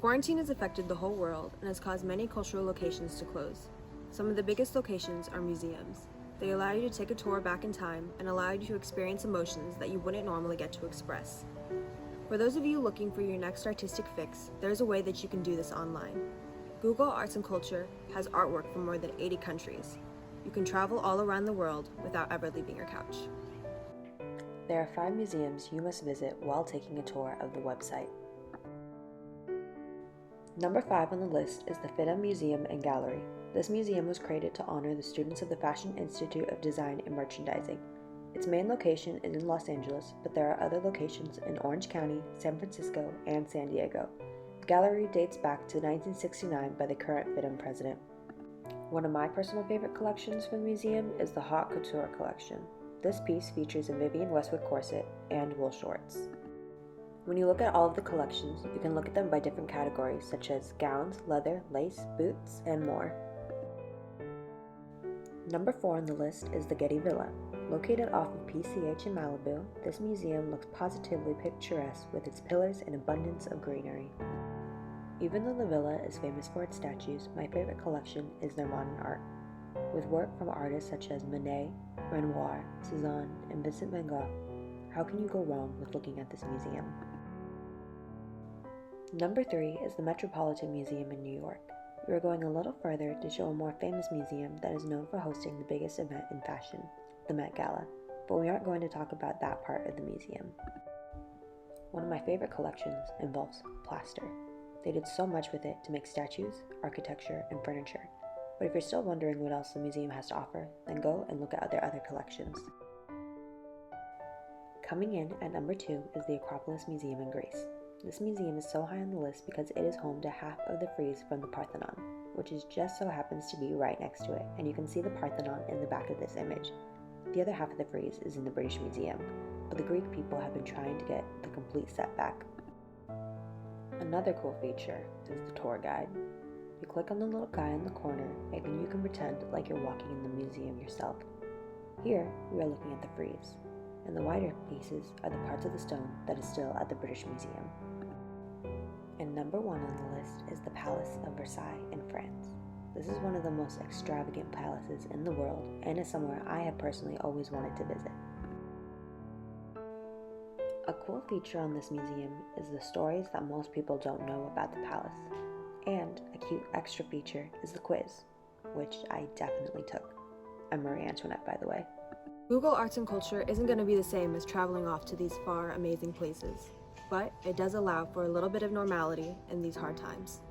Quarantine has affected the whole world and has caused many cultural locations to close. Some of the biggest locations are museums. They allow you to take a tour back in time and allow you to experience emotions that you wouldn't normally get to express. For those of you looking for your next artistic fix, there's a way that you can do this online. Google Arts and Culture has artwork from more than 80 countries. You can travel all around the world without ever leaving your couch. There are 5 museums you must visit while taking a tour of the website. Number 5 on the list is the FIDM Museum and Gallery. This museum was created to honor the students of the Fashion Institute of Design and Merchandising. Its main location is in Los Angeles, but there are other locations in Orange County, San Francisco, and San Diego. The gallery dates back to 1969 by the current FIDM president. One of my personal favorite collections from the museum is the Haute Couture collection. This piece features a Vivienne Westwood corset and wool shorts. When you look at all of the collections, you can look at them by different categories such as gowns, leather, lace, boots, and more. Number 4 on the list is the Getty Villa. Located off of PCH in Malibu, this museum looks positively picturesque with its pillars and abundance of greenery. Even though the villa is famous for its statues, my favorite collection is their modern art. With work from artists such as Monet, Renoir, Cézanne, and Vincent van Gogh, how can you go wrong with looking at this museum? Number 3 is the Metropolitan Museum in New York. We are going a little further to show a more famous museum that is known for hosting the biggest event in fashion, the Met Gala, but we aren't going to talk about that part of the museum. One of my favorite collections involves plaster. They did so much with it to make statues, architecture, and furniture. But if you're still wondering what else the museum has to offer, then go and look at their other collections. Coming in at number 2 is the Acropolis Museum in Greece. This museum is so high on the list because it is home to half of the frieze from the Parthenon, which just so happens to be right next to it, and you can see the Parthenon in the back of this image. The other half of the frieze is in the British Museum, but the Greek people have been trying to get the complete set back. Another cool feature is the tour guide. You click on the little guy in the corner, and you can pretend like you're walking in the museum yourself. Here, we are looking at the frieze, and the wider pieces are the parts of the stone that is still at the British Museum. And number 1 on the list is the Palace of Versailles in France. This is one of the most extravagant palaces in the world, and is somewhere I have personally always wanted to visit. A cool feature on this museum is the stories that most people don't know about the palace. And a cute extra feature is the quiz, which I definitely took. I'm Marie Antoinette, by the way. Google Arts and Culture isn't going to be the same as traveling off to these far, amazing places, but it does allow for a little bit of normality in these hard times.